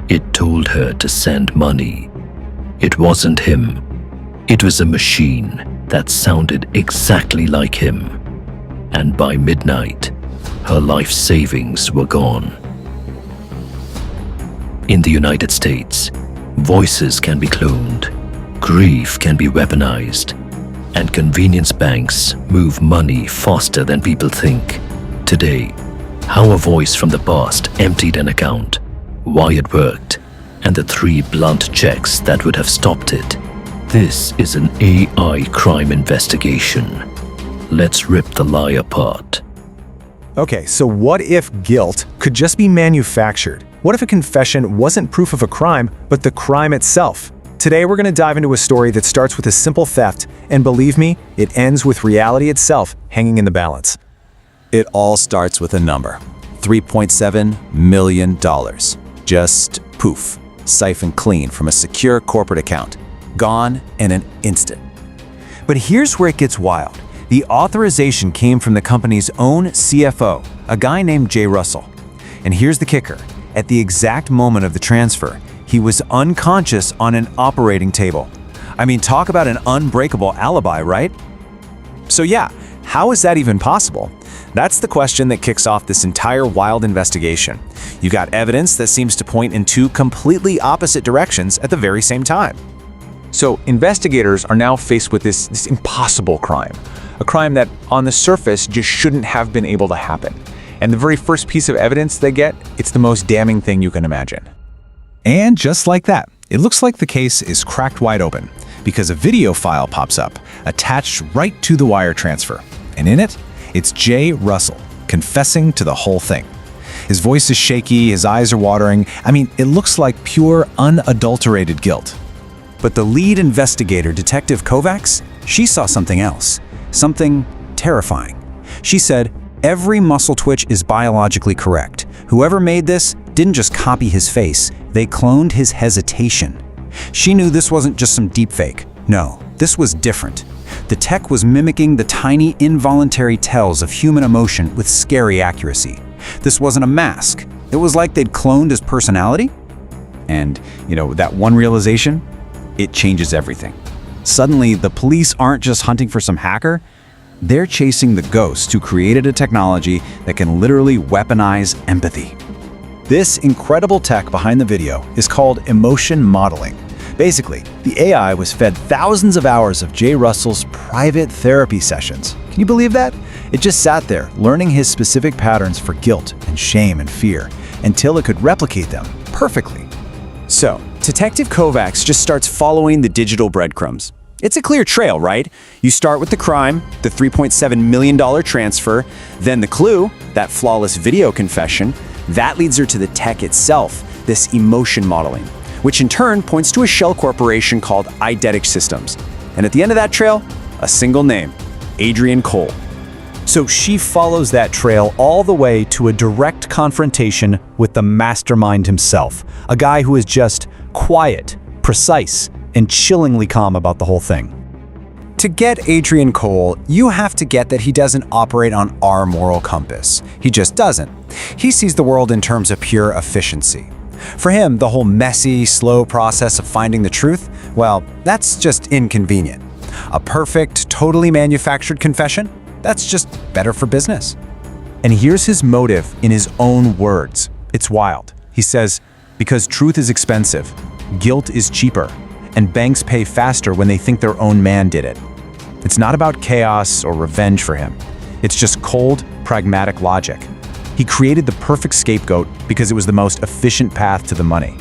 It told her to send money. It wasn't him. It was a machine that sounded exactly like him. And by midnight, her life savings were gone. In the United States, voices can be cloned, grief can be weaponized, and convenience banks move money faster than people think. Today, how a voice from the past emptied an account, why it worked, and the 3 blunt checks that would have stopped it. This is an AI crime investigation. Let's rip the lie apart. Okay, so what if guilt could just be manufactured? What if a confession wasn't proof of a crime, but the crime itself? Today we're going to dive into a story that starts with a simple theft, and believe me, it ends with reality itself hanging in the balance. It all starts with a number, $3.7 million. Just poof, siphoned clean from a secure corporate account. Gone in an instant. But here's where it gets wild. The authorization came from the company's own CFO, a guy named Jay Russell. And here's the kicker. At the exact moment of the transfer, he was unconscious on an operating table. I mean, talk about an unbreakable alibi, right? So yeah, how is that even possible? That's the question that kicks off this entire wild investigation. You got evidence that seems to point in 2 completely opposite directions at the very same time. So investigators are now faced with this impossible crime. A crime that on the surface just shouldn't have been able to happen. And the very first piece of evidence they get, it's the most damning thing you can imagine. And just like that, it looks like the case is cracked wide open because a video file pops up, attached right to the wire transfer. And in it, it's Jay Russell confessing to the whole thing. His voice is shaky, his eyes are watering. I mean, it looks like pure, unadulterated guilt. But the lead investigator, Detective Kovacs, she saw something else. Something terrifying. She said, every muscle twitch is biologically correct. Whoever made this didn't just copy his face, they cloned his hesitation. She knew this wasn't just some deepfake. No, this was different. The tech was mimicking the tiny, involuntary tells of human emotion with scary accuracy. This wasn't a mask. It was like they'd cloned his personality. And, that one realization, it changes everything. Suddenly, the police aren't just hunting for some hacker. They're chasing the ghost who created a technology that can literally weaponize empathy. This incredible tech behind the video is called emotion modeling. Basically, the AI was fed thousands of hours of Jay Russell's private therapy sessions. Can you believe that? It just sat there, learning his specific patterns for guilt and shame and fear, until it could replicate them perfectly. So, Detective Kovacs just starts following the digital breadcrumbs. It's a clear trail, right? You start with the crime, the $3.7 million transfer, then the clue, that flawless video confession. That leads her to the tech itself, this emotion modeling, which in turn points to a shell corporation called Eidetic Systems. And at the end of that trail, a single name, Adrian Cole. So she follows that trail all the way to a direct confrontation with the mastermind himself, a guy who is just quiet, precise, and chillingly calm about the whole thing. To get Adrian Cole, you have to get that he doesn't operate on our moral compass. He just doesn't. He sees the world in terms of pure efficiency. For him, the whole messy, slow process of finding the truth, well, that's just inconvenient. A perfect, totally manufactured confession? That's just better for business. And here's his motive in his own words. It's wild. He says, because truth is expensive, guilt is cheaper, and banks pay faster when they think their own man did it. It's not about chaos or revenge for him. It's just cold, pragmatic logic. He created the perfect scapegoat because it was the most efficient path to the money.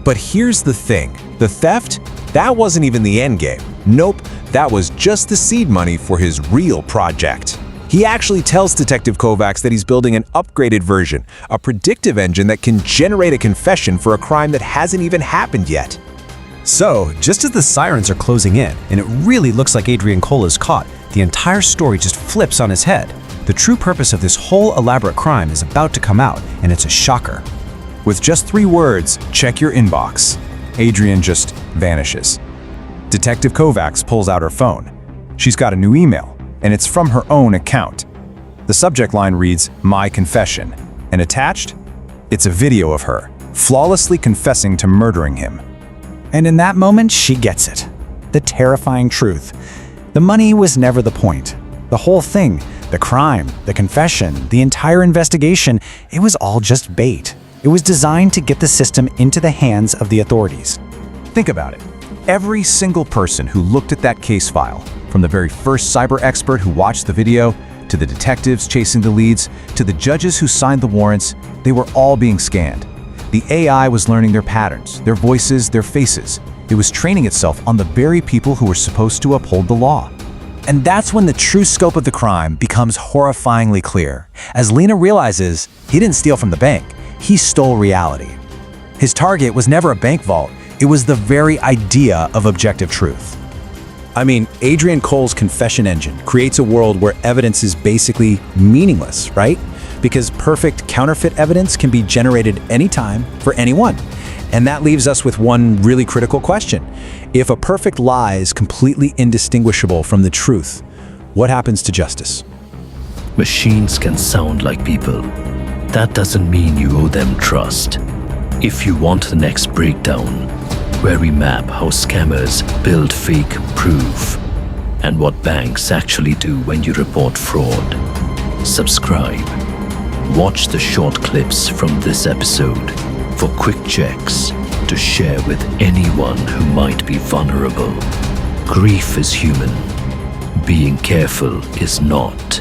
But here's the thing. The theft? That wasn't even the end game. Nope, that was just the seed money for his real project. He actually tells Detective Kovacs that he's building an upgraded version, a predictive engine that can generate a confession for a crime that hasn't even happened yet. So, just as the sirens are closing in, and it really looks like Adrian Cole is caught, the entire story just flips on his head. The true purpose of this whole elaborate crime is about to come out, and it's a shocker. With just 3 words, check your inbox, Adrian just vanishes. Detective Kovacs pulls out her phone. She's got a new email, and it's from her own account. The subject line reads, "My confession," and attached, it's a video of her, flawlessly confessing to murdering him. And in that moment, she gets it. The terrifying truth. The money was never the point. The whole thing, the crime, the confession, the entire investigation, it was all just bait. It was designed to get the system into the hands of the authorities. Think about it. Every single person who looked at that case file, from the very first cyber expert who watched the video, to the detectives chasing the leads, to the judges who signed the warrants, they were all being scanned. The AI was learning their patterns, their voices, their faces. It was training itself on the very people who were supposed to uphold the law. And that's when the true scope of the crime becomes horrifyingly clear. As Lena realizes, he didn't steal from the bank, he stole reality. His target was never a bank vault, it was the very idea of objective truth. I mean, Adrian Cole's confession engine creates a world where evidence is basically meaningless, right? Because perfect counterfeit evidence can be generated anytime for anyone. And that leaves us with one really critical question. If a perfect lie is completely indistinguishable from the truth, what happens to justice? Machines can sound like people. That doesn't mean you owe them trust. If you want the next breakdown, where we map how scammers build fake proof and what banks actually do when you report fraud, subscribe. Watch the short clips from this episode for quick checks to share with anyone who might be vulnerable. Grief is human. Being careful is not.